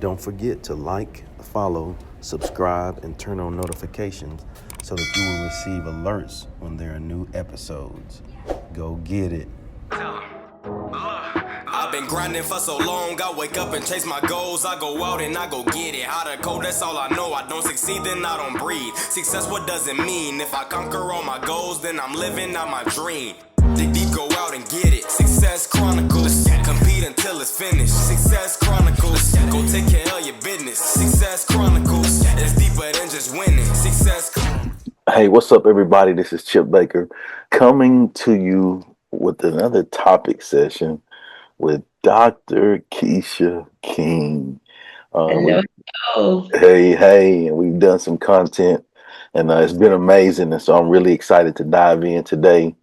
Don't forget to like, follow, subscribe, and turn on notifications so that you will receive alerts when there are new episodes. Go get it. I've been grinding for so long, I wake up and chase my goals. I go out and I go get it. Hot or cold, that's all I know. I don't succeed, then I don't breathe. Success, what does it mean? If I conquer all my goals, then I'm living out my dream. Dig deep, go out and get it. Success Chronicles, compete until it's finished. Success Chronicles, go take care of your business. Success Chronicles, it's deeper than just winning. Success Chronicles. Hey, what's up, everybody? This is Chip Baker coming to you with another topic session with Dr. Kiesha King. Hello. Hey, and we've done some content, and it's been amazing. And so I'm really excited to dive in today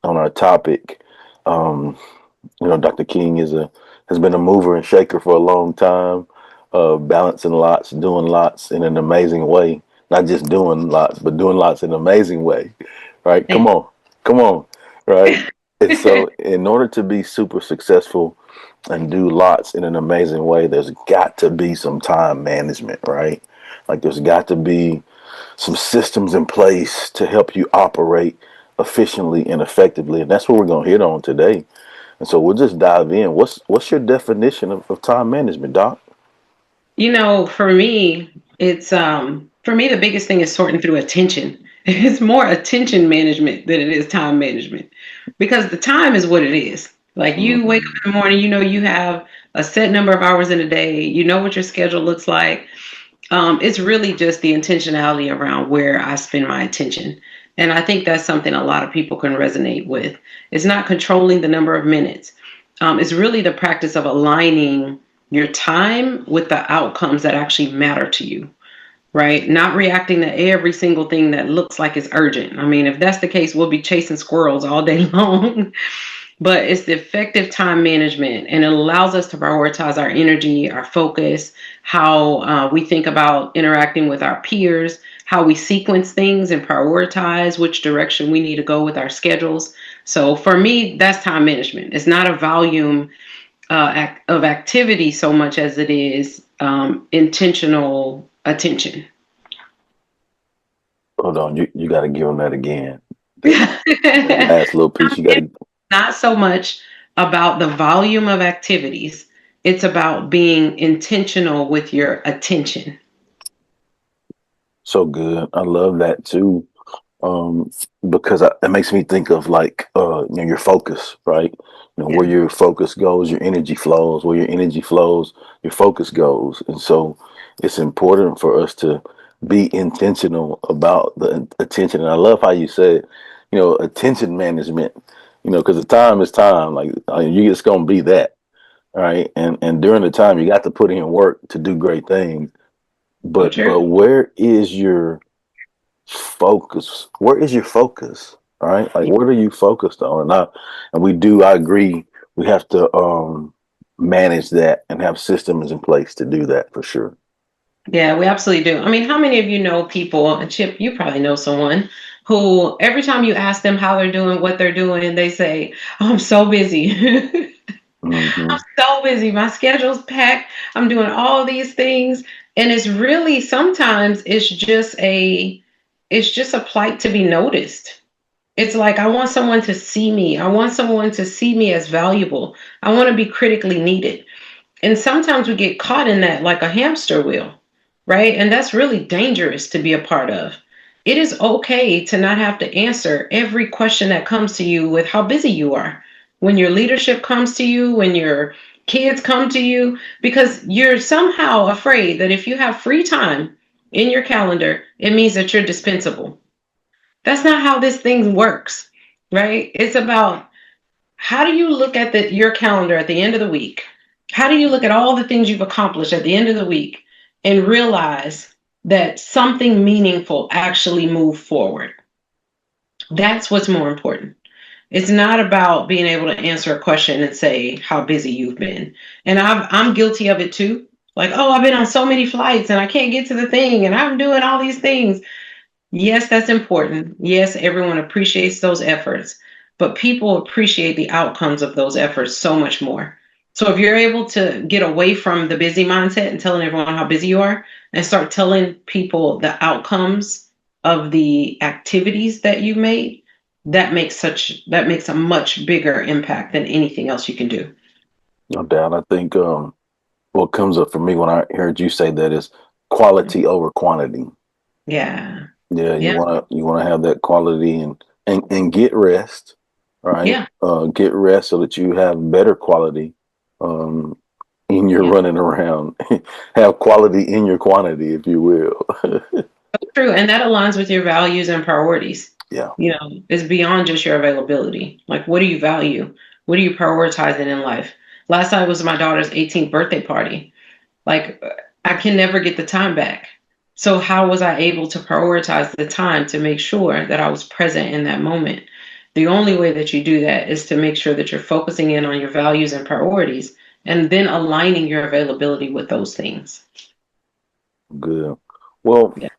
on our topic. Dr. King has been a mover and shaker for a long time, balancing lots, doing lots in an amazing way. Not just doing lots, but doing lots in an amazing way. Right? Come on. Right? And so in order to be super successful and do lots in an amazing way, there's got to be some time management, right? Like there's got to be some systems in place to help you operate efficiently and effectively. And that's what we're going to hit on today. And so we'll just dive in. What's your definition of time management, Doc? For me, the biggest thing is sorting through attention. It's more attention management than it is time management, because the time is what it is. Like you wake up in the morning, you have a set number of hours in a day, you know what your schedule looks like. It's really just the intentionality around where I spend my attention. And I think that's something a lot of people can resonate with. It's not controlling the number of minutes. It's really the practice of aligning your time with the outcomes that actually matter to you, right? Not reacting to every single thing that looks like it's urgent. I mean, if that's the case, we'll be chasing squirrels all day long. But it's the effective time management, and it allows us to prioritize our energy, our focus, how we think about interacting with our peers, how we sequence things and prioritize which direction we need to go with our schedules. So for me, that's time management. It's not a volume of activity so much as it is intentional attention. Hold on, you got to give them that again. That last little piece, you got to. Not so much about the volume of activities. It's about being intentional with your attention. So good. I love that too. Because it makes me think of your focus, right? Where your focus goes, your energy flows. Where your energy flows, your focus goes. And so it's important for us to be intentional about the attention. And I love how you said, attention management, because the time is time. Like you just going to be that, right? And during the time, you got to put in work to do great things. But where is your focus? Where is your focus? Right? Like what are you focused on? I agree, we have to manage that and have systems in place to do that for sure. Yeah, we absolutely do. I mean, how many of you know people, and Chip, you probably know someone who every time you ask them how they're doing, what they're doing, they say, oh, I'm so busy. I'm so busy. My schedule's packed. I'm doing all these things. And it's really, sometimes it's just a plight to be noticed. It's like, I want someone to see me. I want someone to see me as valuable. I want to be critically needed. And sometimes we get caught in that like a hamster wheel, right? And that's really dangerous to be a part of. It is okay to not have to answer every question that comes to you with how busy you are. When your leadership comes to you, when your kids come to you, because you're somehow afraid that if you have free time in your calendar, it means that you're dispensable. That's not how this thing works, right? It's about, how do you look at your calendar at the end of the week? How do you look at all the things you've accomplished at the end of the week and realize that something meaningful actually moved forward? That's what's more important. It's not about being able to answer a question and say how busy you've been. And I'm guilty of it too. Like, oh, I've been on so many flights and I can't get to the thing and I'm doing all these things. Yes, that's important. Yes, everyone appreciates those efforts, but people appreciate the outcomes of those efforts so much more. So if you're able to get away from the busy mindset and telling everyone how busy you are and start telling people the outcomes of the activities that you made, that makes a much bigger impact than anything else you can do. No doubt. I think what comes up for me when I heard you say that is quality over quantity. Yeah. Yeah, Yeah. you wanna have that quality and get rest, right? Yeah. Get rest so that you have better quality um, in your Yeah. running around. Have quality in your quantity, if you will. True. And that aligns with your values and priorities. Yeah, It's beyond just your availability. Like, what do you value? What are you prioritizing in life? Last night was my daughter's 18th birthday party. Like, I can never get the time back. So how was I able to prioritize the time to make sure that I was present in that moment? The only way that you do that is to make sure that you're focusing in on your values and priorities and then aligning your availability with those things. good. Well, Yeah.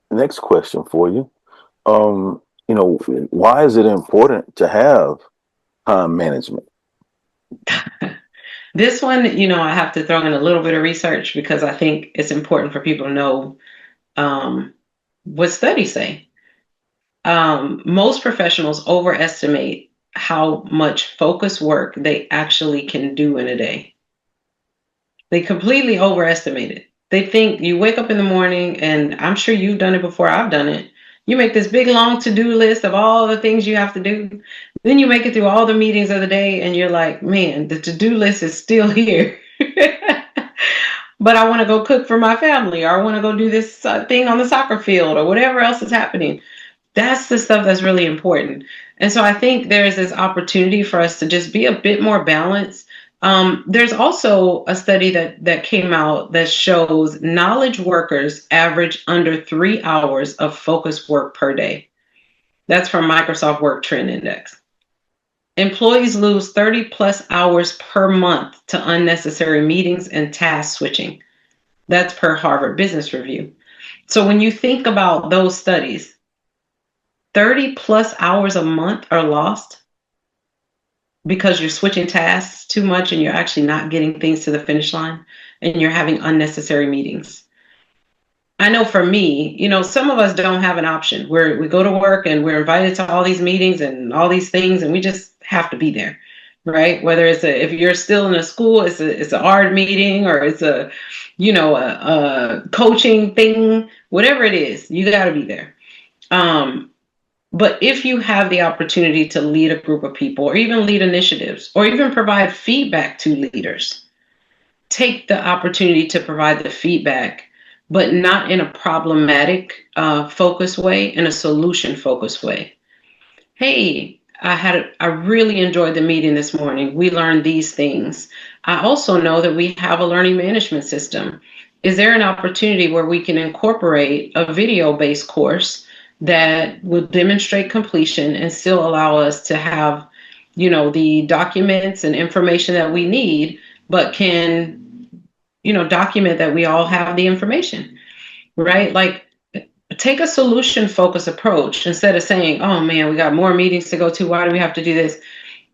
next question for you. Why is it important to have time management? This one, I have to throw in a little bit of research because I think it's important for people to know um, what studies say. Most professionals overestimate how much focus work they actually can do in a day. They completely overestimate it. They think you wake up in the morning, and I'm sure you've done it before, I've done it. You make this big long to-do list of all the things you have to do. Then you make it through all the meetings of the day, and you're like, man, the to-do list is still here. But I want to go cook for my family, or I want to go do this thing on the soccer field, or whatever else is happening. That's the stuff that's really important. And so I think there's this opportunity for us to just be a bit more balanced. There's also a study that came out that shows knowledge workers average under 3 hours of focused work per day. That's from Microsoft Work Trend Index. Employees lose 30 plus hours per month to unnecessary meetings and task switching. That's per Harvard Business Review. So when you think about those studies, 30 plus hours a month are lost because you're switching tasks too much and you're actually not getting things to the finish line and you're having unnecessary meetings. I know for me, some of us don't have an option where we go to work and we're invited to all these meetings and all these things and we just have to be there, right? Whether if you're still in a school, it's an art meeting or it's a coaching thing, whatever it is, you got to be there. But if you have the opportunity to lead a group of people or even lead initiatives or even provide feedback to leaders, take the opportunity to provide the feedback, but not in a problematic focused way, in a solution focused way. Hey, I really enjoyed the meeting this morning. We learned these things. I also know that we have a learning management system. Is there an opportunity where we can incorporate a video-based course that will demonstrate completion and still allow us to have, the documents and information that we need, but can, document that we all have the information, right? Like, take a solution focused approach instead of saying, oh man, we got more meetings to go to. Why do we have to do this?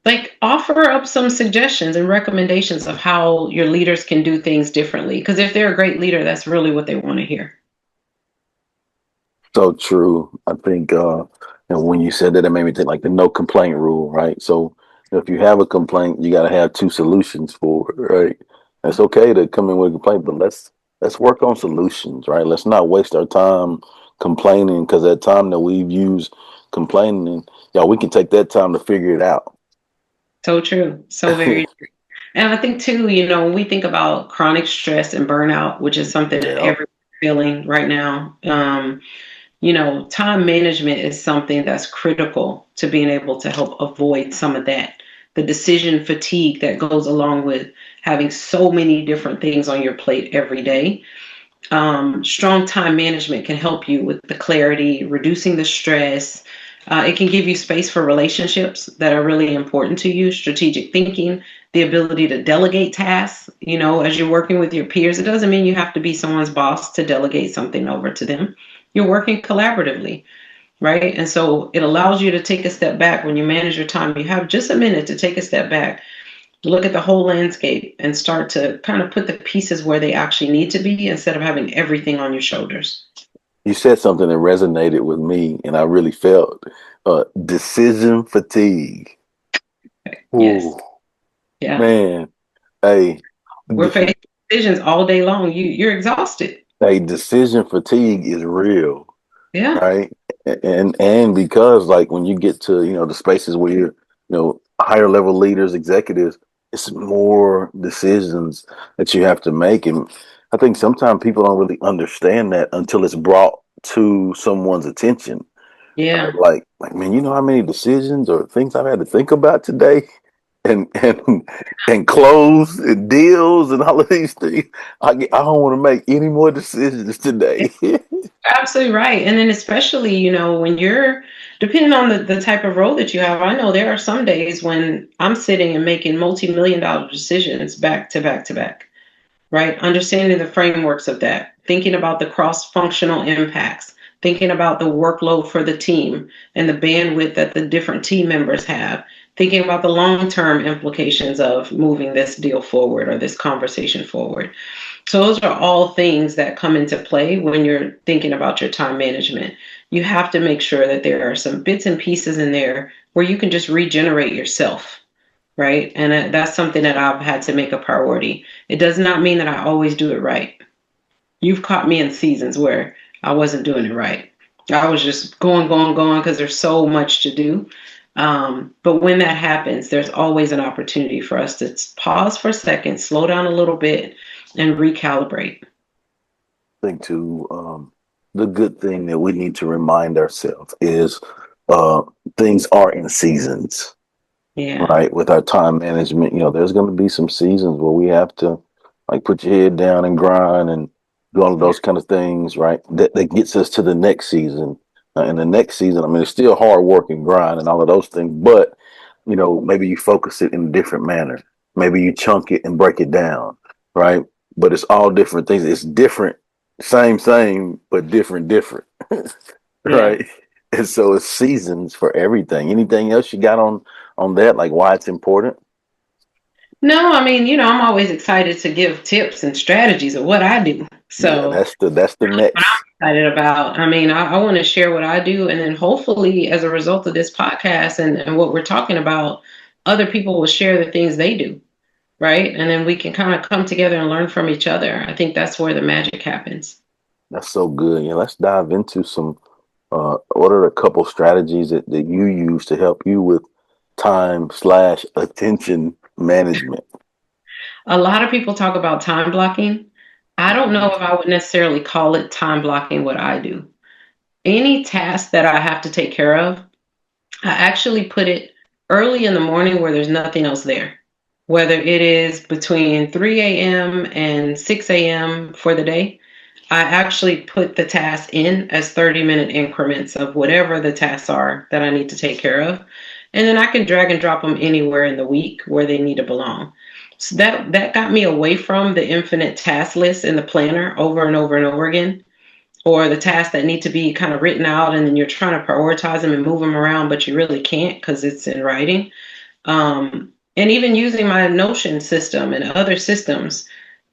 Like, offer up some suggestions and recommendations of how your leaders can do things differently. Because if they're a great leader, that's really what they want to hear. So true. I think when you said that, it made me think like the no complaint rule, right? So if you have a complaint, you got to have two solutions for it, right? It's okay to come in with a complaint, but let's work on solutions, right? Let's not waste our time complaining because that time that we've used complaining, we can take that time to figure it out. So true. So very true. And I think too, when we think about chronic stress and burnout, which is something that Yeah. everyone's feeling right now, time management is something that's critical to being able to help avoid some of that. The decision fatigue that goes along with having so many different things on your plate every day. Strong time management can help you with the clarity, reducing the stress. It can give you space for relationships that are really important to you, strategic thinking, the ability to delegate tasks. As you're working with your peers, it doesn't mean you have to be someone's boss to delegate something over to them. You're working collaboratively, right? And so it allows you to take a step back when you manage your time. You have just a minute to take a step back, Look at the whole landscape and start to kind of put the pieces where they actually need to be instead of having everything on your shoulders. You said something that resonated with me, and I really felt decision fatigue. Yes. Ooh, Yeah. man. Hey, We're facing decisions all day long. You're exhausted. hey, decision fatigue is real, Yeah. right? And because like when you get to the spaces where you're higher level leaders, executives, it's more decisions that you have to make, and I think sometimes people don't really understand that until it's brought to someone's attention. Right? Yeah. Like man, you know how many decisions or things I've had to think about today, and close and deals and all of these things. I don't want to make any more decisions today. Absolutely right. And then especially, when you're depending on the type of role that you have, I know there are some days when I'm sitting and making multi-million dollar decisions back to back to back, right? Understanding the frameworks of that, thinking about the cross-functional impacts, thinking about the workload for the team and the bandwidth that the different team members have, thinking about the long-term implications of moving this deal forward or this conversation forward. So those are all things that come into play when you're thinking about your time management. You have to make sure that there are some bits and pieces in there where you can just regenerate yourself, right? And that's something that I've had to make a priority. It does not mean that I always do it right. You've caught me in seasons where I wasn't doing it right. I was just going, going, going because there's so much to do. But when that happens, there's always an opportunity for us to pause for a second, slow down a little bit, and recalibrate. I think too, the good thing that we need to remind ourselves is uh, things are in seasons, Yeah. right? With our time management, there's going to be some seasons where we have to like put your head down and grind and do all of Yeah. those kind of things, right? That gets us to the next season. And the next season, I mean, it's still hard work and grind and all of those things, but maybe you focus it in a different manner. Maybe you chunk it and break it down, right? But it's all different things. It's different, same, but different, Yeah. right? And so it's seasons for everything. Anything else you got on that, like why it's important? No, I mean, I'm always excited to give tips and strategies of what I do. Yeah, So that's the what I'm next. excited about. I mean, I want to share what I do. And then hopefully, as a result of this podcast and what we're talking about, other people will share the things they do. Right. And then we can kind of come together and learn from each other. I think that's where the magic happens. That's so good. Yeah, let's dive into some. What are a couple strategies that you use to help you with time/attention management? A lot of people talk about time blocking. I don't know if I would necessarily call it time blocking what I do. Any task that I have to take care of, I actually put it early in the morning where there's nothing else there. Whether it is between 3 a.m. and 6 a.m. for the day, I actually put the task in as 30-minute increments of whatever the tasks are that I need to take care of. And then I can drag and drop them anywhere in the week where they need to belong. So that got me away from the infinite task list in the planner over and over and over again, or the tasks that need to be kind of written out and then you're trying to prioritize them and move them around, but you really can't because it's in writing. And even using my Notion system and other systems,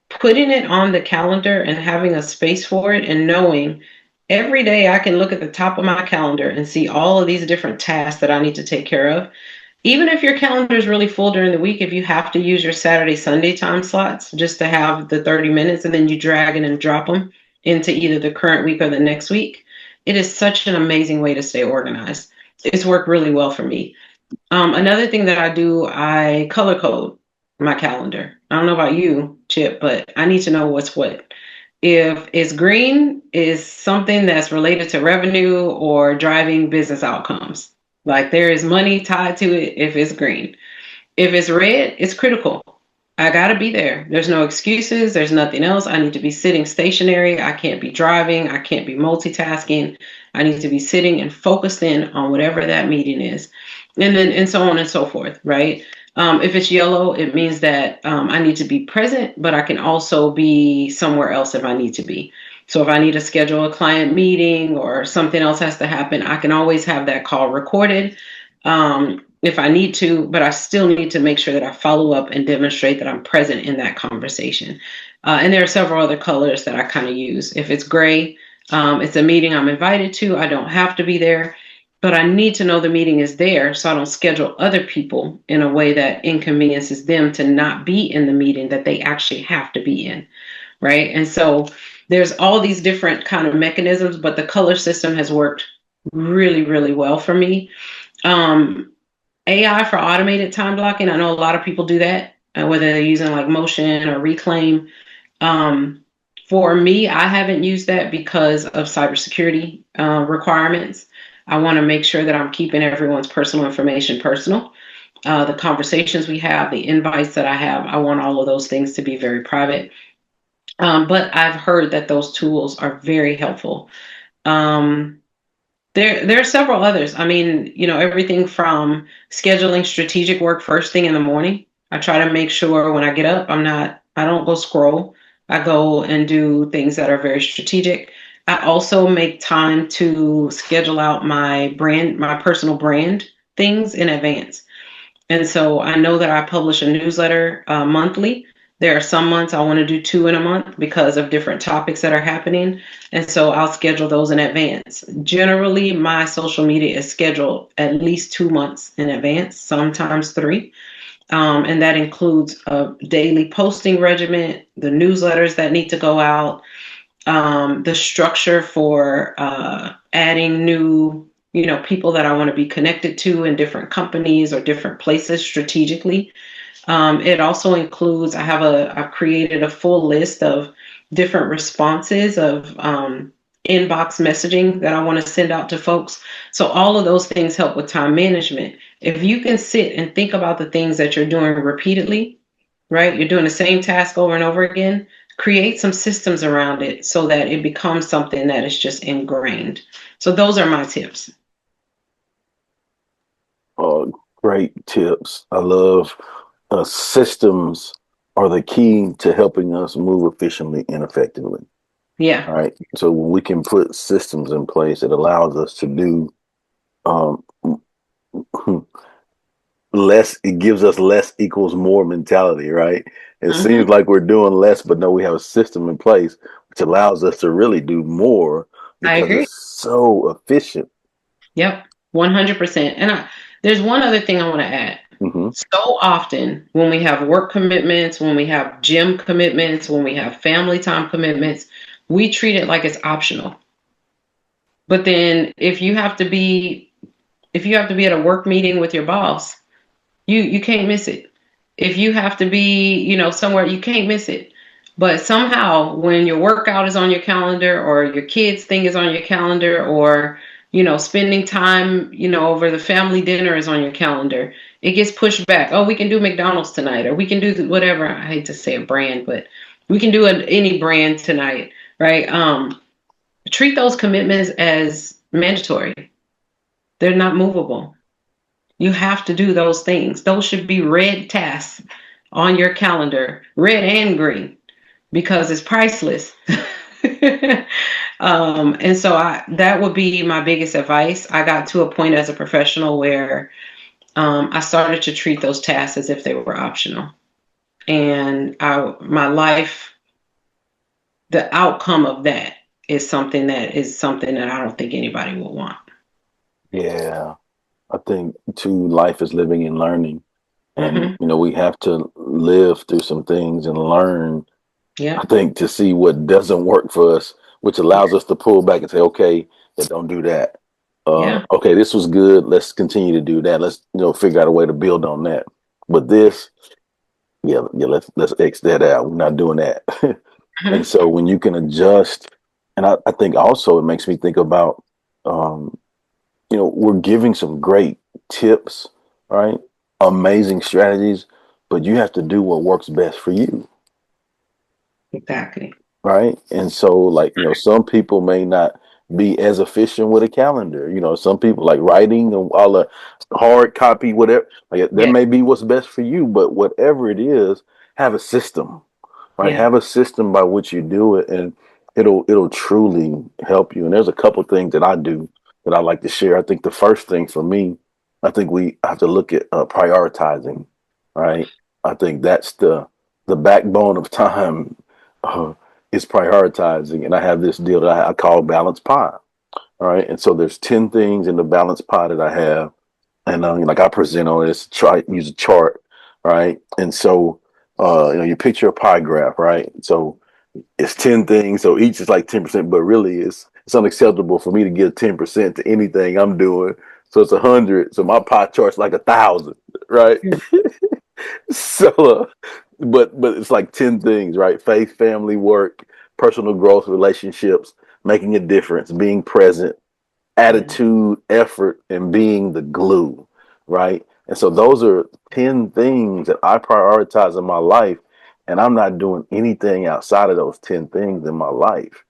putting it on the calendar and having a space for it and knowing every day I can look at the top of my calendar and see all of these different tasks that I need to take care of. Even if your calendar is really full during the week, if you have to use your Saturday, Sunday time slots just to have the 30 minutes and then you drag it and drop them into either the current week or the next week, it is such an amazing way to stay organized. It's worked really well for me. Another thing that I do, I color code my calendar. I don't know about you, Chip, but I need to know what's what. If it's green, is something that's related to revenue or driving business outcomes. Like there is money tied to it if it's green. If it's red, it's critical. I got to be there. There's no excuses. There's nothing else. I need to be sitting stationary. I can't be driving. I can't be multitasking. I need to be sitting and focused in on whatever that meeting is. And so on and so forth, right? If it's yellow, it means that I need to be present, but I can also be somewhere else if I need to be. So if I need to schedule a client meeting or something else has to happen, I can always have that call recorded. if I need to, but I still need to make sure that I follow up and demonstrate that I'm present in that conversation. And there are several other colors that I kind of use. If it's gray, it's a meeting I'm invited to. I don't have to be there, but I need to know the meeting is there so I don't schedule other people in a way that inconveniences them to not be in the meeting that they actually have to be in. Right. And so there's all these different kind of mechanisms, but the color system has worked really, really well for me. AI for automated time blocking. I know a lot of people do that, whether they're using like Motion or Reclaim. For me, I haven't used that because of cybersecurity requirements. I want to make sure that I'm keeping everyone's personal information personal. The conversations we have, the invites that I have, I want all of those things to be very private. But I've heard that those tools are very helpful. There are several others. I mean, everything from scheduling strategic work first thing in the morning. I try to make sure when I get up, I don't go scroll. I go and do things that are very strategic. I also make time to schedule out my personal brand things in advance. And so I know that I publish a newsletter monthly. There are some months I want to do 2 in a month because of different topics that are happening. And so I'll schedule those in advance. Generally, my social media is scheduled at least 2 months in advance, sometimes 3. And that includes a daily posting regimen, the newsletters that need to go out, the structure for adding new people that I want to be connected to in different companies or different places strategically. It also includes, I've created a full list of different responses of inbox messaging that I want to send out to folks. So all of those things help with time management. If you can sit and think about the things that you're doing repeatedly, right? You're doing the same task over and over again, create some systems around it so that it becomes something that is just ingrained. So those are my tips. Great tips. I love systems are the key to helping us move efficiently and effectively. Yeah. All right. So when we can put systems in place, it allows us to do um, less. It gives us less equals more mentality, right? It seems like we're doing less, but no, we have a system in place which allows us to really do more I because agree. it's so efficient. Yep. 100%. And there's one other thing I want to add. Mm-hmm. So often when we have work commitments, when we have gym commitments, when we have family time commitments, we treat it like it's optional. But then if you have to be at a work meeting with your boss, you can't miss it. If you have to be, somewhere, you can't miss it. But somehow when your workout is on your calendar or your kids thing is on your calendar or, spending time, over the family dinner is on your calendar, it gets pushed back. Oh, we can do McDonald's tonight, or we can do whatever. I hate to say a brand, but we can do any brand tonight, right? Treat those commitments as mandatory. They're not movable. You have to do those things. Those should be red tasks on your calendar, red and green, because it's priceless. And so that would be my biggest advice. I got to a point as a professional where I started to treat those tasks as if they were optional. And my life, the outcome of that is something that I don't think anybody will want. Yeah. I think too, life is living and learning. And, Mm-hmm. we have to live through some things and learn, I Yeah. think, to see what doesn't work for us, which allows us to pull back and say, okay, yeah, don't do that. Yeah. Okay, this was good. Let's continue to do that. Let's, figure out a way to build on that. But this, yeah, let's X that out. We're not doing that. And Mm-hmm. so when you can adjust, and I think also it makes me think about, um, we're giving some great tips, right? Amazing strategies, but you have to do what works best for you, Exactly. right? And so, like, some people may not be as efficient with a calendar. Some people like writing and all the hard copy, whatever. Like that Yeah. may be what's best for you, but whatever it is, have a system, right? Yeah. Have a system by which you do it, and it'll truly help you. And there's a couple things that I do that I like to share. I think the first thing for me I think we have to look at prioritizing, right? I think that's the backbone of time uh, is prioritizing. And I have this deal that I call balance pie, all right? And so there's 10 things in the balance pie that I have. And like I present on this, try use a chart, right? And so you picture a pie graph, right? So it's 10 things, so each is like 10%, but really it's unacceptable for me to give 10% to anything I'm doing. So it's 100. So my pie chart's like 1,000, right? So, but it's like 10 things, right? Faith, family, work, personal growth, relationships, making a difference, being present, Yeah. attitude, effort, and being the glue, right? And so those are 10 things that I prioritize in my life, and I'm not doing anything outside of those 10 things in my life,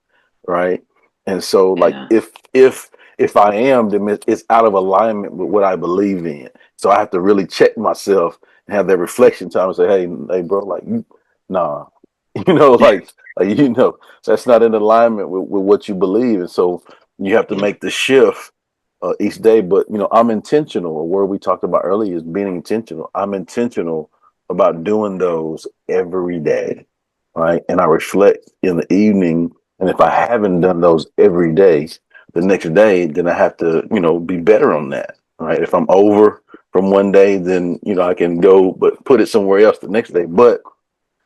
right? And so like Yeah. if I am, then it's out of alignment with what I believe in. So I have to really check myself and have that reflection time and say, hey, bro, like you, nah, that's not in alignment with what you believe. And so you have to Yeah. make the shift each day. But I'm intentional. A word we talked about earlier is being intentional. I'm intentional about doing those every day, right? And I reflect in the evening. And if I haven't done those every day, the next day, then I have to, be better on that, right? If I'm over from one day, then I can go, but put it somewhere else the next day. But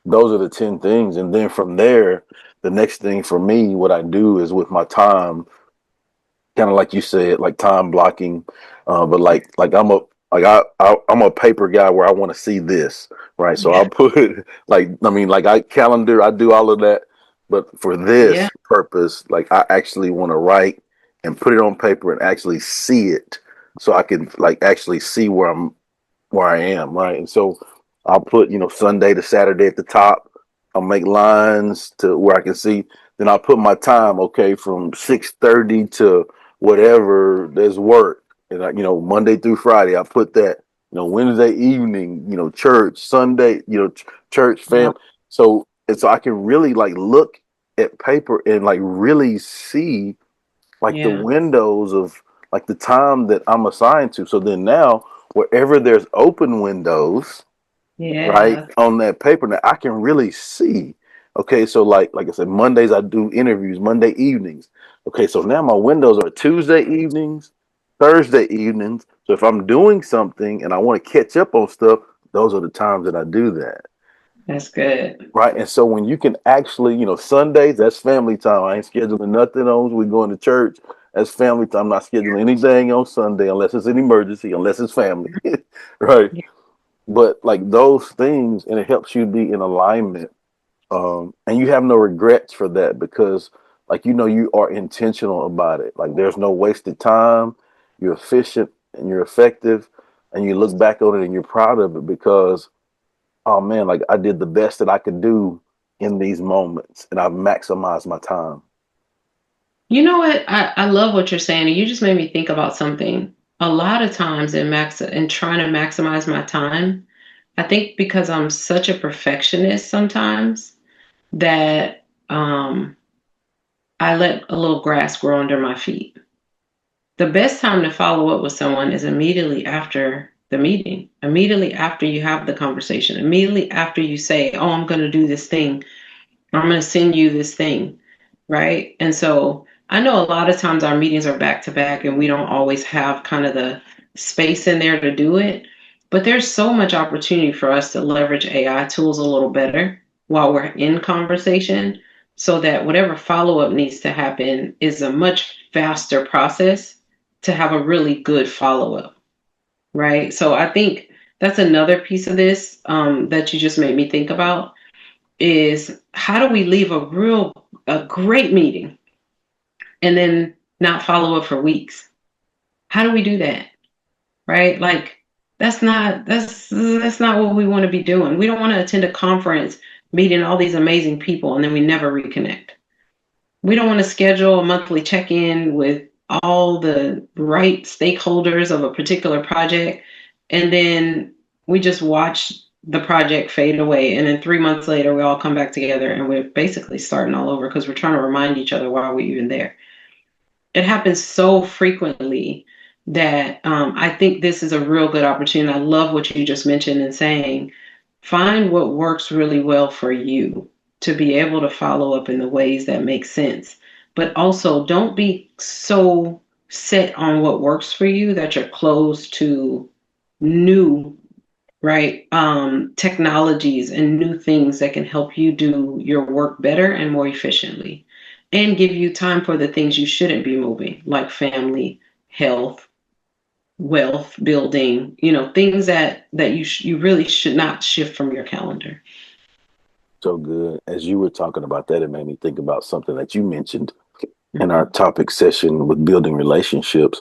those are the 10 things, and then from there, the next thing for me, what I do is with my time, kind of like you said, like time blocking. But like I'm a paper guy where I want to see this, right? So Yeah. I'll put like I calendar, I do all of that. But for Yeah. this purpose, like I actually want to write and put it on paper and actually see it, so I can like actually see where I am, right? And so I'll put, Sunday to Saturday at the top. I'll make lines to where I can see. Then I'll put my time, okay, from 6:30 to whatever there's work. And Monday through Friday, I put that, Wednesday evening, church, Sunday, church Yeah. fam. So and so I can really like look at paper and like really see like the Yeah. windows of like the time that I'm assigned to. So then now wherever there's open windows, right, Yeah. on that paper, now I can really see. Okay, so like I said, Mondays I do interviews, Monday evenings. Okay, so now my windows are Tuesday evenings, Thursday evenings. So if I'm doing something and I want to catch up on stuff, those are the times that I do that. That's good. Right. And so when you can actually, Sundays, that's family time. I ain't scheduling nothing on. We going to church. That's family time. I'm not scheduling anything on Sunday unless it's an emergency, unless it's family. Right. Yeah. But like those things, and it helps you be in alignment. And you have no regrets for that because like you are intentional about it. Like there's no wasted time. You're efficient and you're effective, and you look back on it and you're proud of it because oh man, like I did the best that I could do in these moments and I've maximized my time. You know what? I love what you're saying. And you just made me think about something. A lot of times in trying to maximize my time, I think because I'm such a perfectionist sometimes that I let a little grass grow under my feet. The best time to follow up with someone is immediately after the meeting, immediately after you have the conversation, immediately after you say, oh, I'm going to do this thing, or I'm going to send you this thing, right? And so I know a lot of times our meetings are back to back and we don't always have kind of the space in there to do it. But there's so much opportunity for us to leverage AI tools a little better while we're in conversation so that whatever follow up needs to happen is a much faster process to have a really good follow up, right? So I think that's another piece of this that you just made me think about is how do we leave a great meeting and then not follow up for weeks? How do we do that? Right? Like that's not what we want to be doing. We don't want to attend a conference meeting all these amazing people and then we never reconnect. We don't want to schedule a monthly check-in with all the right stakeholders of a particular project and then we just watch the project fade away and then 3 months later we all come back together and we're basically starting all over because we're trying to remind each other why we're even there. It happens so frequently that I think this is a real good opportunity. I love what you just mentioned and saying, find what works really well for you to be able to follow up in the ways that make sense. But also, don't be so set on what works for you that you're closed to new, right, technologies and new things that can help you do your work better and more efficiently, and give you time for the things you shouldn't be moving, like family, health, wealth building, things that you really should not shift from your calendar. So good. As you were talking about that, it made me think about something that you mentioned in our Mhm. topic session with building relationships.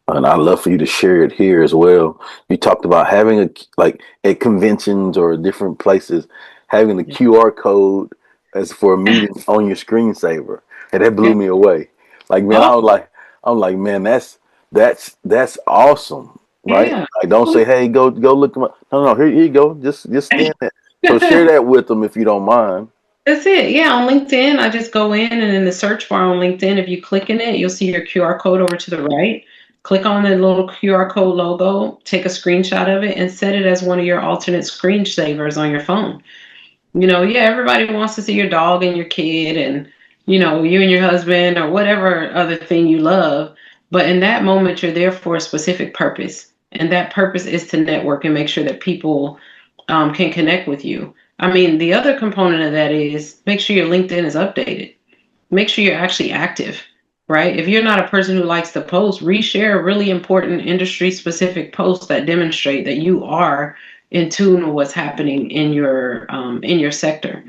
And I'd love for you to share it here as well. You talked about having like at conventions or different places, having the Yeah. QR code as for a meeting on your screensaver. And that blew Yeah. me away. Like, man, Oh, I'm like, man, that's awesome. Right? yeah. Like, don't say, hey, go look. No, here you go. Just scan that. So share that with them if you don't mind. That's it. Yeah, on LinkedIn, I just go in and in the search bar on LinkedIn, if you click in it, you'll see your QR code over to the right. Click on the little QR code logo, take a screenshot of it, and set it as one of your alternate screensavers on your phone. Yeah, everybody wants to see your dog and your kid and, you and your husband or whatever other thing you love. But in that moment, you're there for a specific purpose. And that purpose is to network and make sure that people can connect with you. I mean, the other component of that is make sure your LinkedIn is updated. Make sure you're actually active, right? If you're not a person who likes to post, reshare really important industry specific posts that demonstrate that you are in tune with what's happening in your sector,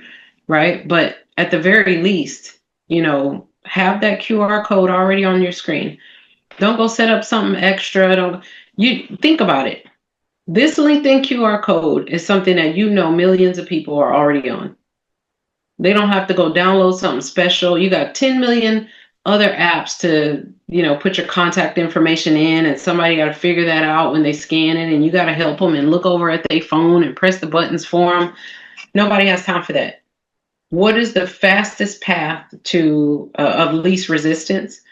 right? But at the very least, have that QR code already on your screen. Don't go set up something extra. Don't you think about it. This LinkedIn QR code is something that millions of people are already on. They don't have to go download something special. You got 10 million other apps to, put your contact information in, and somebody got to figure that out when they scan it, and you got to help them and look over at their phone and press the buttons for them. Nobody has time for that. What is the fastest path to of least resistance?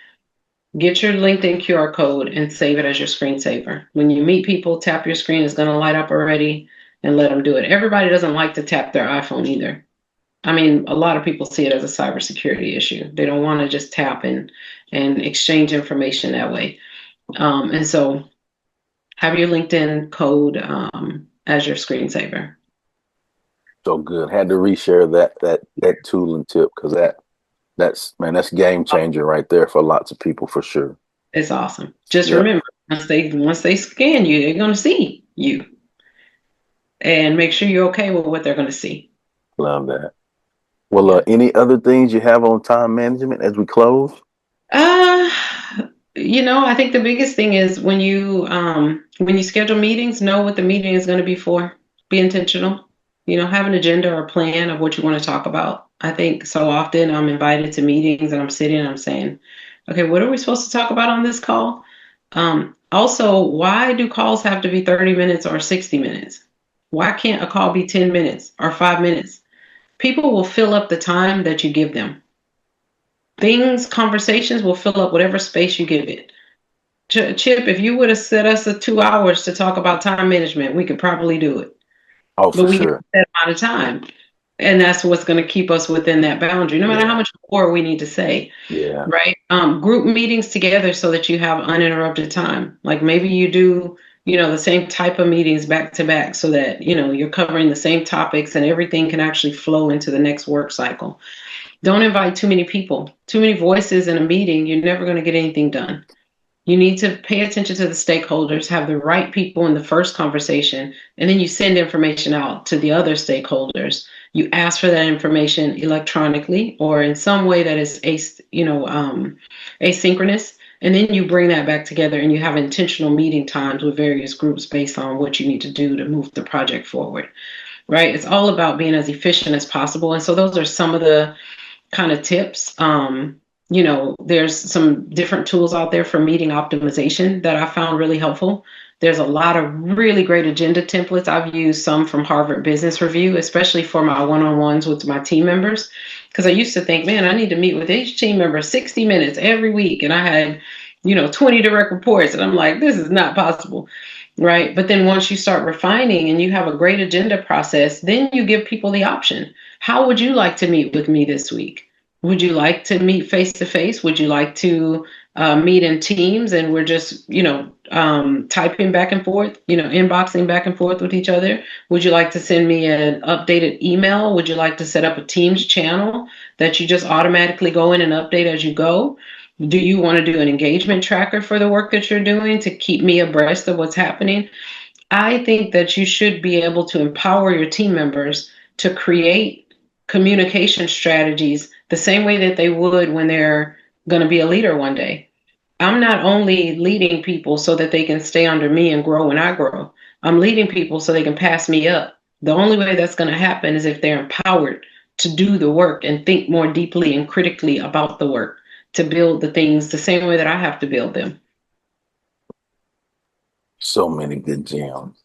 Get your LinkedIn QR code and save it as your screensaver. When you meet people, tap your screen. It's going to light up already, and let them do it. Everybody doesn't like to tap their iPhone either. I mean, a lot of people see it as a cybersecurity issue. They don't want to just tap and exchange information that way. And so have your LinkedIn code as your screensaver. So good. Had to reshare that tool and tip because that's game changer right there for lots of people for sure. It's awesome. Just Yeah, remember, once they scan you, they're going to see you, and make sure you're okay with what they're going to see. love that. Well, Yeah. any other things you have on time management as we close? Uh, I think the biggest thing is when you schedule meetings, know what the meeting is going to be for. Be intentional. Have an agenda or plan of what you want to talk about. I think so often I'm invited to meetings and I'm sitting and I'm saying, okay, what are we supposed to talk about on this call? Also, why do calls have to be 30 minutes or 60 minutes? Why can't a call be 10 minutes or 5 minutes? People will fill up the time that you give them. Conversations will fill up whatever space you give it. Chip, if you would have set us 2 hours to talk about time management, we could probably do it. Oh, But for we have sure. that amount of time. And that's what's going to keep us within that boundary, no matter how Yeah, much more we need to say, yeah. right? Group meetings together so that you have uninterrupted time. Like maybe you do, the same type of meetings back to back so that, you're covering the same topics and everything can actually flow into the next work cycle. Don't invite too many people, too many voices in a meeting. You're never going to get anything done. You need to pay attention to the stakeholders, have the right people in the first conversation, and then you send information out to the other stakeholders. You ask for that information electronically or in some way that is asynchronous, and then you bring that back together and you have intentional meeting times with various groups based on what you need to do to move the project forward. Right? It's all about being as efficient as possible, and so those are some of the kind of tips. There's some different tools out there for meeting optimization that I found really helpful. There's a lot of really great agenda templates. I've used some from Harvard Business Review, especially for my one-on-ones with my team members, because I used to think, man, I need to meet with each team member 60 minutes every week. And I had 20 direct reports. And I'm like, this is not possible. Right. But then once you start refining and you have a great agenda process, then you give people the option. How would you like to meet with me this week? Would you like to meet face to face? Would you like to meet in teams and we're just, typing back and forth, inboxing back and forth with each other? Would you like to send me an updated email? Would you like to set up a Teams channel that you just automatically go in and update as you go? Do you want to do an engagement tracker for the work that you're doing to keep me abreast of what's happening? I think that you should be able to empower your team members to create communication strategies the same way that they would when they're going to be a leader one day. I'm not only leading people so that they can stay under me and grow when I grow. I'm leading people so they can pass me up. The only way that's going to happen is if they're empowered to do the work and think more deeply and critically about the work, to build the things the same way that I have to build them. So many good gems.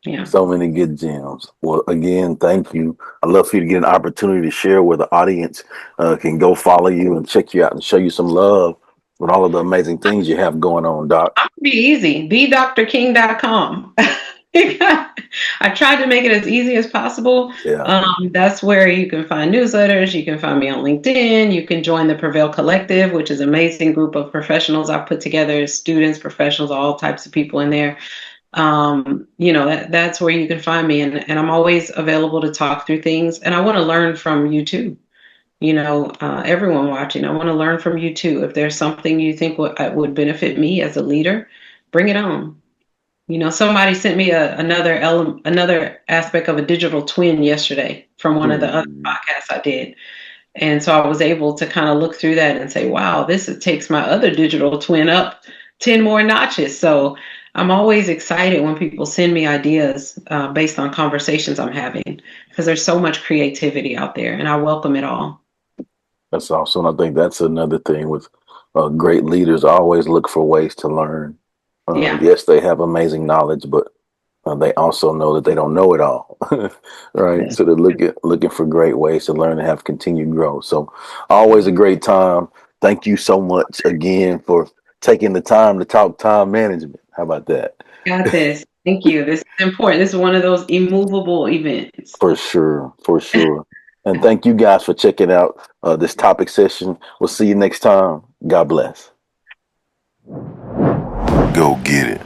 Yeah. So many good gems. Well, again, thank you. I'd love for you to get an opportunity to share where the audience can go follow you and check you out and show you some love with all of the amazing things you have going on, Doc. Be easy. TheDrKing.com. I tried to make it as easy as possible. Yeah. That's where you can find newsletters. You can find me on LinkedIn. You can join the Prevail Collective, which is an amazing group of professionals I've put together, students, professionals, all types of people in there. That's where you can find me. And I'm always available to talk through things. And I want to learn from you too. Everyone watching, I want to learn from you too. If there's something you think would benefit me as a leader, bring it on. Somebody sent me another aspect of a digital twin yesterday from one of the other podcasts I did. And so I was able to kind of look through that and say, wow, this takes my other digital twin up 10 more notches. So I'm always excited when people send me ideas based on conversations I'm having, because there's so much creativity out there and I welcome it all. That's awesome. I think that's another thing with great leaders. Always look for ways to learn. Yeah. Yes, they have amazing knowledge, but they also know that they don't know it all, right? Yes. So they're looking for great ways to learn and have continued growth. So always a great time. Thank you so much again for taking the time to talk time management. How about that? Got this. Thank you. This is important. This is one of those immovable events. For sure, for sure. And thank you guys for checking out this topic session. We'll see you next time. God bless. Go get it.